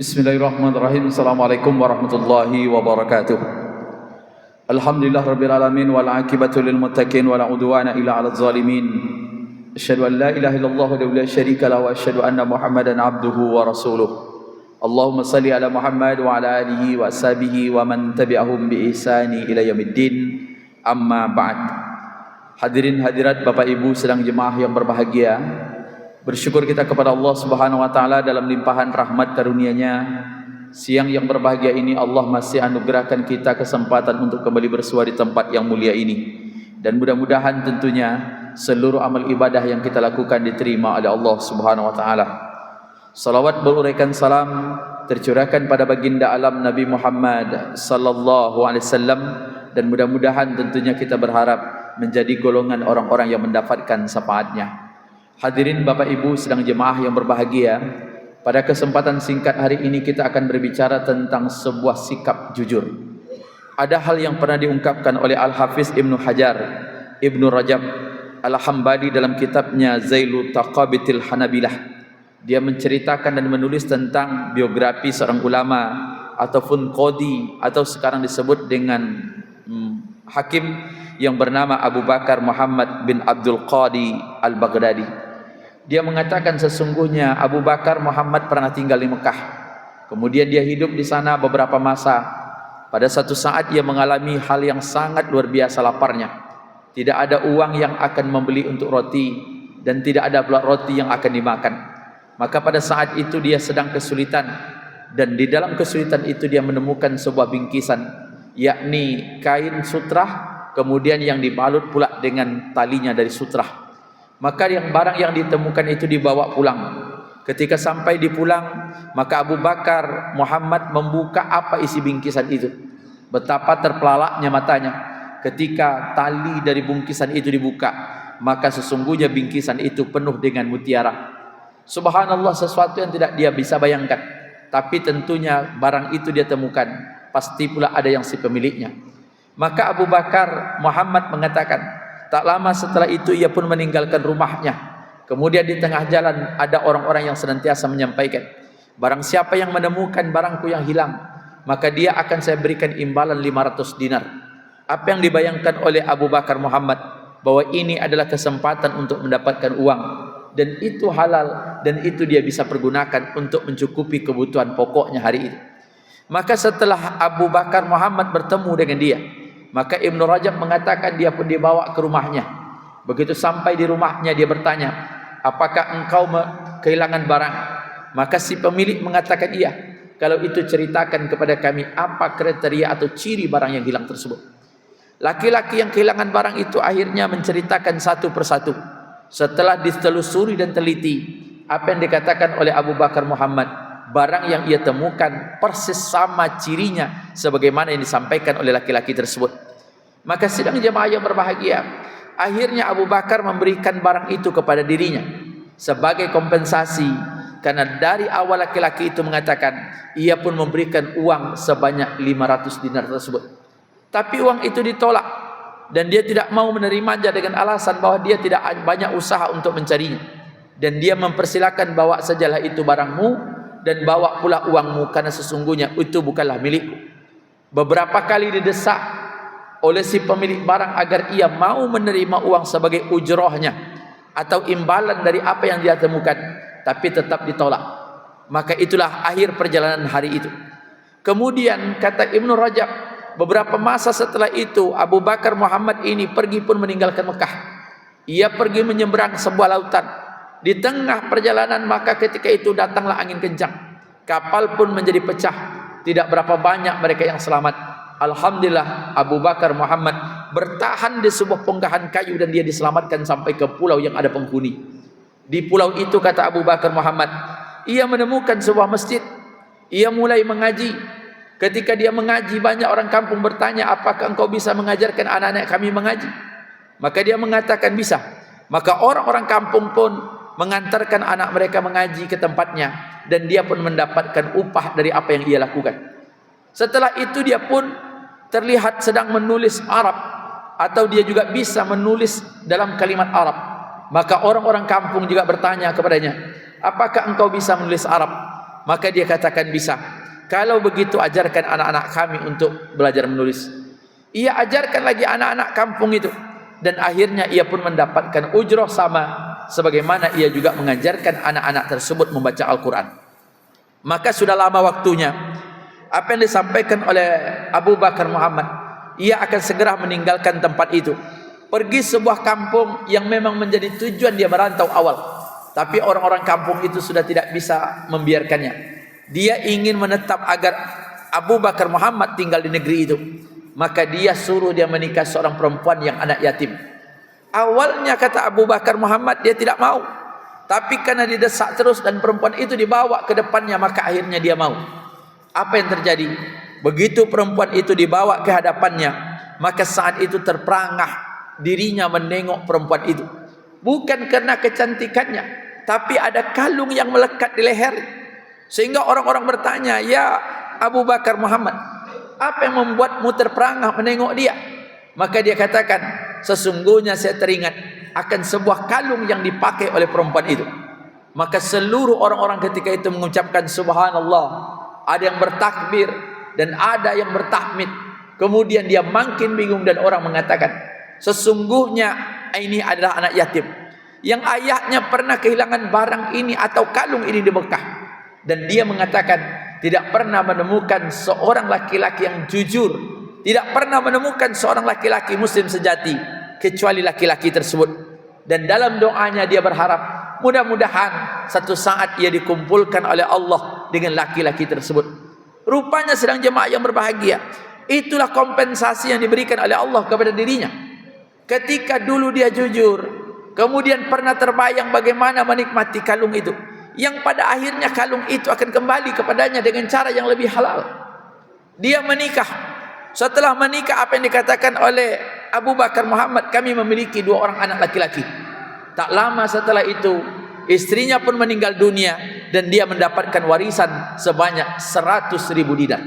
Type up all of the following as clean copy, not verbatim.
Bismillahirrahmanirrahim. Assalamualaikum warahmatullahi wabarakatuh. Alhamdulillah rabbil alamin wal aqibatu lil muttaqin wala udwana illa 'alal zalimin. Asyhadu an la ilaha illallah wa la syarika lahu wa asyhadu anna Muhammadan abduhu wa rasuluh. Allahumma salli ala Muhammad wa ala alihi wa ashabihi wa man tabi'ahum bi ihsani ila yaumiddin. Amma ba'd. Hadirin hadirat Bapak Ibu sedang jemaah yang berbahagia, bersyukur kita kepada Allah Subhanahu wa taala dalam limpahan rahmat karunia-Nya. Siang yang berbahagia ini Allah masih anugerahkan kita kesempatan untuk kembali bersua di tempat yang mulia ini. Dan mudah-mudahan tentunya seluruh amal ibadah yang kita lakukan diterima oleh Allah Subhanahu wa taala. Salawat beruraikan salam tercurahkan pada baginda alam Nabi Muhammad sallallahu alaihi wasallam, dan mudah-mudahan tentunya kita berharap menjadi golongan orang-orang yang mendapatkan syafaatnya. Hadirin Bapak Ibu sedang jemaah yang berbahagia, pada kesempatan singkat hari ini kita akan berbicara tentang sebuah sikap jujur. Ada hal yang pernah diungkapkan oleh Al-Hafiz Ibnu Hajar Ibnu Rajab Al-Hambali dalam kitabnya Zailu Taqabitil Hanabilah. Dia menceritakan dan menulis tentang biografi seorang ulama ataupun qadi, atau sekarang disebut dengan hakim, yang bernama Abu Bakar Muhammad bin Abdul Qadi Al-Baghdadi. Dia mengatakan sesungguhnya Abu Bakar Muhammad pernah tinggal di Mekah. Kemudian dia hidup di sana beberapa masa. Pada satu saat ia mengalami hal yang sangat luar biasa laparnya. Tidak ada uang yang akan membeli untuk roti, dan tidak ada pula roti yang akan dimakan. Maka pada saat itu dia sedang kesulitan, dan di dalam kesulitan itu dia menemukan sebuah bingkisan, yakni kain sutrah, kemudian yang dibalut pula dengan talinya dari sutrah. Maka barang yang ditemukan itu dibawa pulang. Ketika sampai di pulang, maka Abu Bakar Muhammad membuka apa isi bingkisan itu. Betapa terpelalaknya matanya ketika tali dari bingkisan itu dibuka, maka sesungguhnya bingkisan itu penuh dengan mutiara. Subhanallah, sesuatu yang tidak dia bisa bayangkan. Tapi tentunya barang itu dia temukan, pasti pula ada yang si pemiliknya. Maka Abu Bakar Muhammad mengatakan, tak lama setelah itu ia pun meninggalkan rumahnya. Kemudian di tengah jalan ada orang-orang yang senantiasa menyampaikan, barang siapa yang menemukan barangku yang hilang, maka dia akan saya berikan imbalan 500 dinar. Apa yang dibayangkan oleh Abu Bakar Muhammad, bahwa ini adalah kesempatan untuk mendapatkan uang, dan itu halal, dan itu dia bisa pergunakan untuk mencukupi kebutuhan pokoknya hari itu. Maka setelah Abu Bakar Muhammad bertemu dengan dia, maka Ibnu Rajab mengatakan dia pun dibawa ke rumahnya. Begitu sampai di rumahnya dia bertanya, apakah engkau kehilangan barang? Maka si pemilik mengatakan iya. Kalau itu ceritakan kepada kami apa kriteria atau ciri barang yang hilang tersebut. Laki-laki yang kehilangan barang itu akhirnya menceritakan satu persatu. Setelah ditelusuri dan teliti, apa yang dikatakan oleh Abu Bakar Muhammad, barang yang ia temukan persis sama cirinya sebagaimana yang disampaikan oleh laki-laki tersebut. Maka sidang jemaah yang berbahagia, akhirnya Abu Bakar memberikan barang itu kepada dirinya sebagai kompensasi, karena dari awal laki-laki itu mengatakan ia pun memberikan uang sebanyak 500 dinar tersebut. Tapi uang itu ditolak, dan dia tidak mau menerimanya dengan alasan bahwa dia tidak banyak usaha untuk mencarinya. Dan dia mempersilakan, bawa sajalah itu barangmu, dan bawa pula uangmu, karena sesungguhnya itu bukanlah milikku. Beberapa kali didesak oleh si pemilik barang agar ia mau menerima uang sebagai ujrohnya atau imbalan dari apa yang dia temukan, tapi tetap ditolak. Maka itulah akhir perjalanan hari itu. Kemudian kata Ibnu Rajab, beberapa masa setelah itu Abu Bakar Muhammad ini pergi pun meninggalkan Mekah. Ia pergi menyeberang sebuah lautan. Di tengah perjalanan maka ketika itu datanglah angin kencang. Kapal pun menjadi pecah. Tidak berapa banyak mereka yang selamat. Alhamdulillah Abu Bakar Muhammad bertahan di sebuah bongkahan kayu, dan dia diselamatkan sampai ke pulau yang ada penghuni. Di pulau itu kata Abu Bakar Muhammad, ia menemukan sebuah masjid. Ia mulai mengaji. Ketika dia mengaji, banyak orang kampung bertanya, apakah engkau bisa mengajarkan anak-anak kami mengaji? Maka dia mengatakan bisa. Maka orang-orang kampung pun mengantarkan anak mereka mengaji ke tempatnya, dan dia pun mendapatkan upah dari apa yang ia lakukan. Setelah itu dia pun terlihat sedang menulis Arab, atau dia juga bisa menulis dalam kalimat Arab. Maka orang-orang kampung juga bertanya kepadanya, apakah engkau bisa menulis Arab? Maka dia katakan, bisa. Kalau begitu ajarkan anak-anak kami untuk belajar menulis. Ia ajarkan lagi anak-anak kampung itu, dan akhirnya ia pun mendapatkan ujroh sama sebagaimana ia juga mengajarkan anak-anak tersebut membaca Al-Quran. Maka sudah lama waktunya apa yang disampaikan oleh Abu Bakar Muhammad, ia akan segera meninggalkan tempat itu, pergi sebuah kampung yang memang menjadi tujuan dia merantau awal, tapi orang-orang kampung itu sudah tidak bisa membiarkannya. Dia ingin menetap agar Abu Bakar Muhammad tinggal di negeri itu. Maka dia suruh dia menikah seorang perempuan yang anak yatim. Awalnya kata Abu Bakar Muhammad dia tidak mau, tapi karena didesak terus dan perempuan itu dibawa ke depannya, maka akhirnya dia mau. Apa yang terjadi? Begitu perempuan itu dibawa ke hadapannya, maka saat itu terperangah dirinya menengok perempuan itu. Bukan karena kecantikannya, tapi ada kalung yang melekat di leher. Sehingga orang-orang bertanya, ya Abu Bakar Muhammad, apa yang membuatmu terperangah menengok dia? Maka dia katakan, sesungguhnya saya teringat akan sebuah kalung yang dipakai oleh perempuan itu. Maka seluruh orang-orang ketika itu mengucapkan subhanallah. Ada yang bertakbir dan ada yang bertahmid. Kemudian dia makin bingung dan orang mengatakan, sesungguhnya ini adalah anak yatim yang ayahnya pernah kehilangan barang ini atau kalung ini di Mekah. Dan dia mengatakan tidak pernah menemukan seorang laki-laki yang jujur, tidak pernah menemukan seorang laki-laki muslim sejati kecuali laki-laki tersebut. Dan dalam doanya dia berharap mudah-mudahan satu saat ia dikumpulkan oleh Allah dengan laki-laki tersebut. Rupanya sedang jemaah yang berbahagia, itulah kompensasi yang diberikan oleh Allah kepada dirinya. Ketika dulu dia jujur, kemudian pernah terbayang bagaimana menikmati kalung itu, yang pada akhirnya kalung itu akan kembali kepadanya dengan cara yang lebih halal. Dia menikah. Setelah menikah, apa yang dikatakan oleh Abu Bakar Muhammad, kami memiliki 2 orang anak laki-laki. Tak lama setelah itu istrinya pun meninggal dunia dan dia mendapatkan warisan sebanyak 100.000 dinar.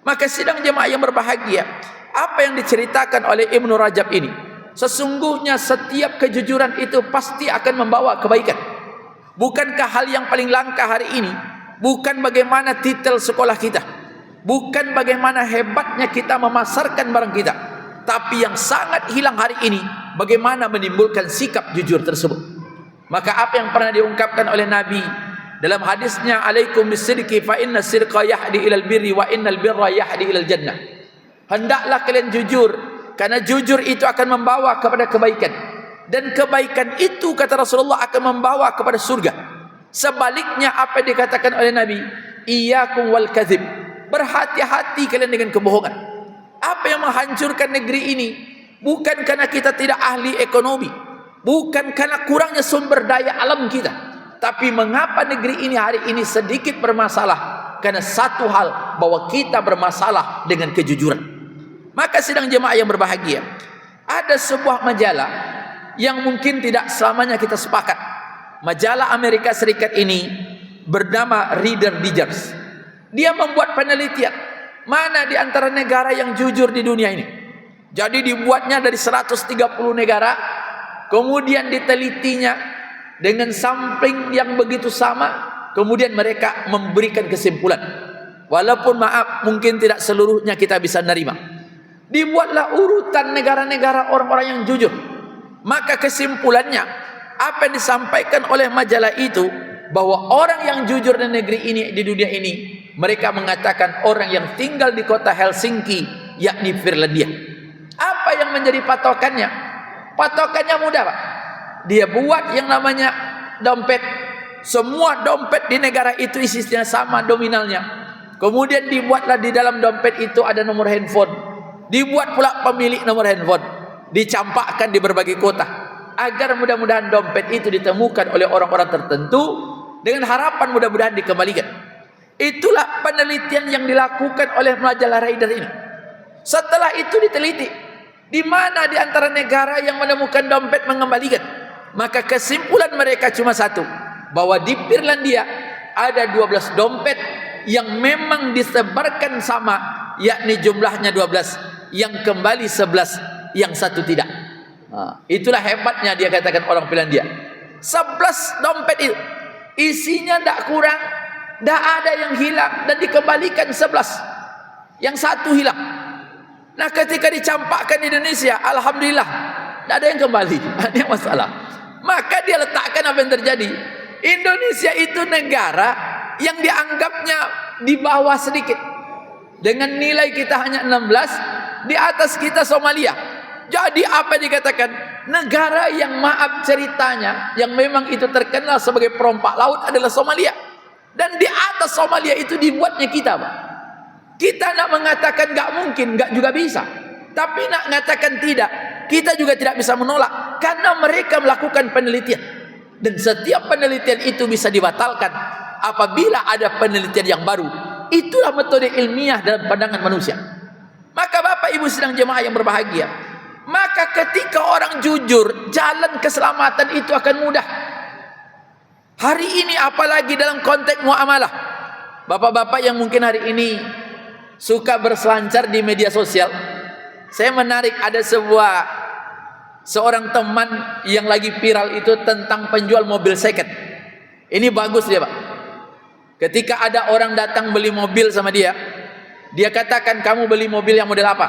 Maka sidang jemaah yang berbahagia, apa yang diceritakan oleh Ibnu Rajab ini, sesungguhnya setiap kejujuran itu pasti akan membawa kebaikan. Bukankah hal yang paling langka hari ini bukan bagaimana titel sekolah kita, bukan bagaimana hebatnya kita memasarkan barang kita, tapi yang sangat hilang hari ini bagaimana menimbulkan sikap jujur tersebut. Maka apa yang pernah diungkapkan oleh Nabi dalam hadisnya, alaikum bisidqi fa inna sirqa yahdi ilal birri wa innal birra yahdi ilal jannah. Hendaklah kalian jujur, karena jujur itu akan membawa kepada kebaikan. Dan kebaikan itu kata Rasulullah akan membawa kepada surga. Sebaliknya apa yang dikatakan oleh Nabi, iyyakum wal kadzib, berhati-hati kalian dengan kebohongan. Apa yang menghancurkan negeri ini bukan karena kita tidak ahli ekonomi, bukan karena kurangnya sumber daya alam kita, tapi mengapa negeri ini hari ini sedikit bermasalah? Karena satu hal, bahwa kita bermasalah dengan kejujuran. Maka sidang jemaah yang berbahagia, ada sebuah majalah yang mungkin tidak selamanya kita sepakat. Majalah Amerika Serikat ini bernama Reader Digest. Dia membuat penelitian mana di antara negara yang jujur di dunia ini. Jadi dibuatnya dari 130 negara, kemudian ditelitinya dengan sampling yang begitu sama, kemudian mereka memberikan kesimpulan. Walaupun maaf, mungkin tidak seluruhnya kita bisa nerima. Dibuatlah urutan negara-negara orang-orang yang jujur. Maka kesimpulannya, apa yang disampaikan oleh majalah itu, bahwa orang yang jujur di negeri ini, di dunia ini, mereka mengatakan orang yang tinggal di kota Helsinki, yakni Finlandia. Apa yang menjadi patokannya? Patokannya mudah, Pak. Dia buat yang namanya dompet. Semua dompet di negara itu isinya sama nominalnya. Kemudian dibuatlah di dalam dompet itu ada nomor handphone. Dibuat pula pemilik nomor handphone. Dicampakkan di berbagai kota, agar mudah-mudahan dompet itu ditemukan oleh orang-orang tertentu dengan harapan mudah-mudahan dikembalikan. Itulah penelitian yang dilakukan oleh majalah Reader ini. Setelah itu diteliti, di mana di antara negara yang menemukan dompet mengembalikan. Maka kesimpulan mereka cuma satu, bahwa di Finlandia ada 12 dompet yang memang disebarkan sama, yakni jumlahnya 12, yang kembali 11, yang satu tidak. Itulah hebatnya dia katakan orang Finlandia. 11 dompet itu isinya tidak kurang Tidak ada yang hilang dan dikembalikan 11. Yang satu hilang. Nah ketika dicampakkan di Indonesia, alhamdulillah tidak ada yang kembali. Ini masalah. Maka dia letakkan apa yang terjadi. Indonesia itu negara yang dianggapnya di bawah sedikit. Dengan nilai kita hanya 16, di atas kita Somalia. Jadi apa dikatakan? Negara yang maaf ceritanya, yang memang itu terkenal sebagai perompak laut adalah Somalia. Dan di atas Somalia itu dibuatnya kita, Pak. Kita nak mengatakan enggak mungkin, enggak juga bisa. Tapi nak mengatakan tidak, kita juga tidak bisa menolak. Karena mereka melakukan penelitian. Dan setiap penelitian itu bisa dibatalkan apabila ada penelitian yang baru. Itulah metode ilmiah dalam pandangan manusia. Maka Bapak Ibu sedang jemaah yang berbahagia, maka ketika orang jujur, jalan keselamatan itu akan mudah. Hari ini apalagi dalam konteks muamalah. Bapak-bapak yang mungkin hari ini suka berselancar di media sosial, saya menarik ada seorang teman yang lagi viral itu tentang penjual mobil second. Ini bagus dia, Pak. Ketika ada orang datang beli mobil sama dia, dia katakan, kamu beli mobil yang model apa?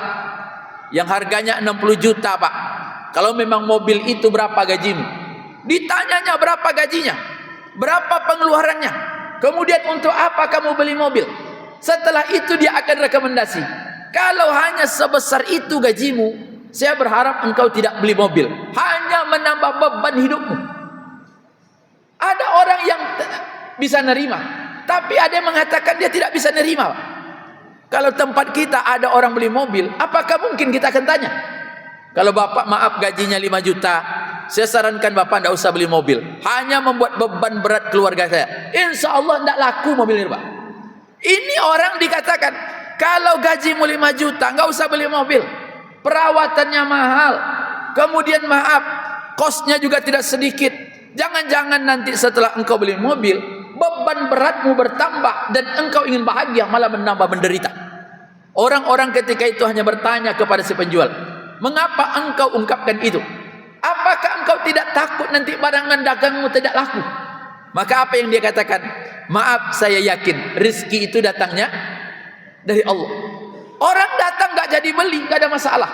Yang harganya 60 juta, Pak. Kalau memang mobil itu berapa gajimu? Ditanyanya berapa gajinya, berapa pengeluarannya, kemudian untuk apa kamu beli mobil. Setelah itu dia akan rekomendasi, kalau hanya sebesar itu gajimu, saya berharap engkau tidak beli mobil, hanya menambah beban hidupmu. Ada orang yang bisa nerima, tapi ada yang mengatakan dia tidak bisa nerima. Kalau tempat kita ada orang beli mobil, apakah mungkin kita akan tanya, kalau bapak maaf gajinya 5 juta, saya sarankan bapak tidak usah beli mobil, hanya membuat beban berat keluarga saya. Insya Allah tidak laku mobil ini, Pak. Ini orang dikatakan, kalau gajimu 5 juta, nggak usah beli mobil, perawatannya mahal, kemudian maaf, kosnya juga tidak sedikit. Jangan-jangan nanti setelah engkau beli mobil, beban beratmu bertambah dan engkau ingin bahagia malah menambah menderita. Orang-orang ketika itu hanya bertanya kepada si penjual, mengapa engkau ungkapkan itu? Apakah engkau tidak takut nanti barangan dagangmu tidak laku? Maka apa yang dia katakan? Maaf, saya yakin rezeki itu datangnya dari Allah. Orang datang gak jadi beli, gak ada masalah.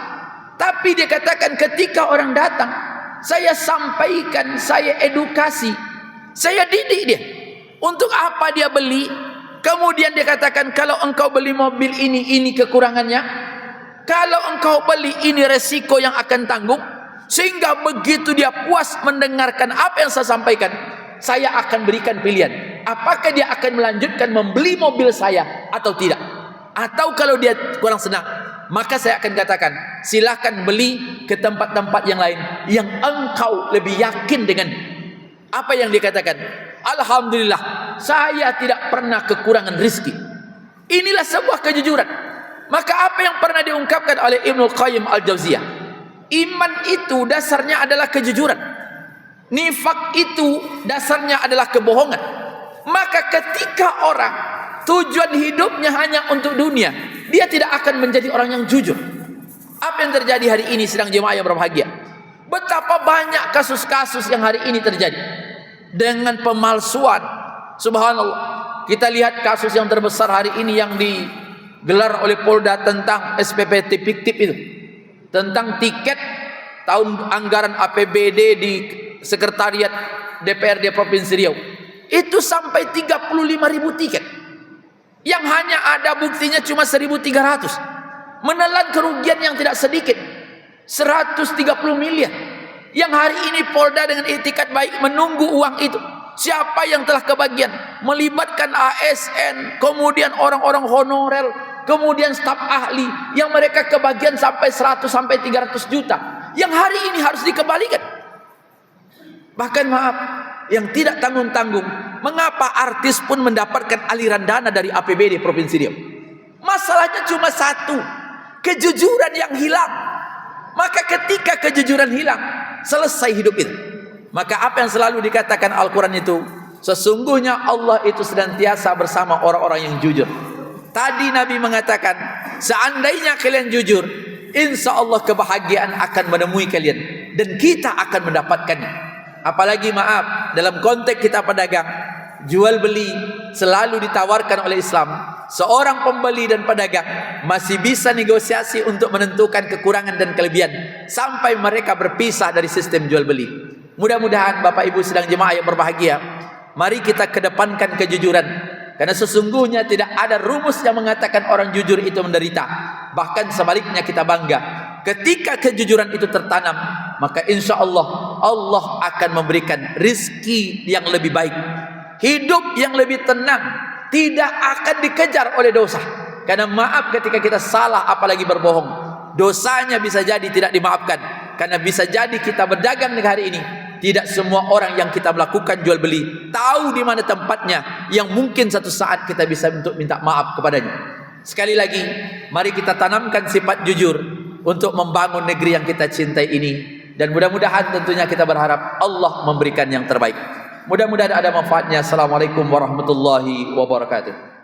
Tapi dia katakan ketika orang datang, saya sampaikan, saya edukasi, saya didik dia. Untuk apa dia beli? Kemudian dia katakan, kalau engkau beli mobil ini kekurangannya. Kalau engkau beli ini resiko yang akan tanggung. Sehingga begitu dia puas mendengarkan apa yang saya sampaikan, saya akan berikan pilihan. Apakah dia akan melanjutkan membeli mobil saya atau tidak? Atau kalau dia kurang senang, maka saya akan katakan, silakan beli ke tempat-tempat yang lain yang engkau lebih yakin dengan. Apa yang dikatakan? Alhamdulillah, saya tidak pernah kekurangan rezeki. Inilah sebuah kejujuran. Maka apa yang pernah diungkapkan oleh Ibnu Qayyim Al-Jauziyah, iman itu dasarnya adalah kejujuran, nifak itu dasarnya adalah kebohongan. Maka ketika orang tujuan hidupnya hanya untuk dunia, dia tidak akan menjadi orang yang jujur. Apa yang terjadi hari ini sedang jemaah yang berbahagia? Betapa banyak kasus-kasus yang hari ini terjadi dengan pemalsuan. Subhanallah, kita lihat kasus yang terbesar hari ini yang digelar oleh Polda tentang SPPT fiktif itu, tentang tiket tahun anggaran APBD di Sekretariat DPRD Provinsi Riau. Itu sampai 35.000 tiket, yang hanya ada buktinya cuma 1.300, menelan kerugian yang tidak sedikit, 130 miliar. Yang hari ini Polda dengan itikat baik menunggu uang itu. Siapa yang telah kebagian? Melibatkan ASN, kemudian orang-orang honorer, kemudian staf ahli, yang mereka kebagian sampai 100 sampai 300 juta, yang hari ini harus dikembalikan. Bahkan maaf, yang tidak tanggung-tanggung, mengapa artis pun mendapatkan aliran dana dari APBD Provinsi Riau? Masalahnya cuma satu, kejujuran yang hilang. Maka ketika kejujuran hilang, selesai hidup itu. Maka apa yang selalu dikatakan Al-Quran itu, sesungguhnya Allah itu senantiasa bersama orang-orang yang jujur. Tadi Nabi mengatakan, seandainya kalian jujur, insya Allah kebahagiaan akan menemui kalian, dan kita akan mendapatkannya. Apalagi maaf, dalam konteks kita pedagang, jual beli selalu ditawarkan oleh Islam. Seorang pembeli dan pedagang masih bisa negosiasi untuk menentukan kekurangan dan kelebihan sampai mereka berpisah dari sistem jual beli. Mudah-mudahan Bapak Ibu sedang jemaah yang berbahagia, mari kita kedepankan kejujuran, karena sesungguhnya tidak ada rumus yang mengatakan orang jujur itu menderita. Bahkan sebaliknya kita bangga ketika kejujuran itu tertanam, maka insya Allah Allah akan memberikan rizki yang lebih baik, hidup yang lebih tenang, tidak akan dikejar oleh dosa. Karena maaf ketika kita salah, apalagi berbohong, dosanya bisa jadi tidak dimaafkan. Karena bisa jadi kita berdagang di hari ini, tidak semua orang yang kita melakukan jual beli tahu di mana tempatnya yang mungkin satu saat kita bisa untuk minta maaf kepadanya. Sekali lagi, mari kita tanamkan sifat jujur untuk membangun negeri yang kita cintai ini, dan mudah-mudahan tentunya kita berharap Allah memberikan yang terbaik. Mudah-mudahan ada manfaatnya. Assalamualaikum warahmatullahi wabarakatuh.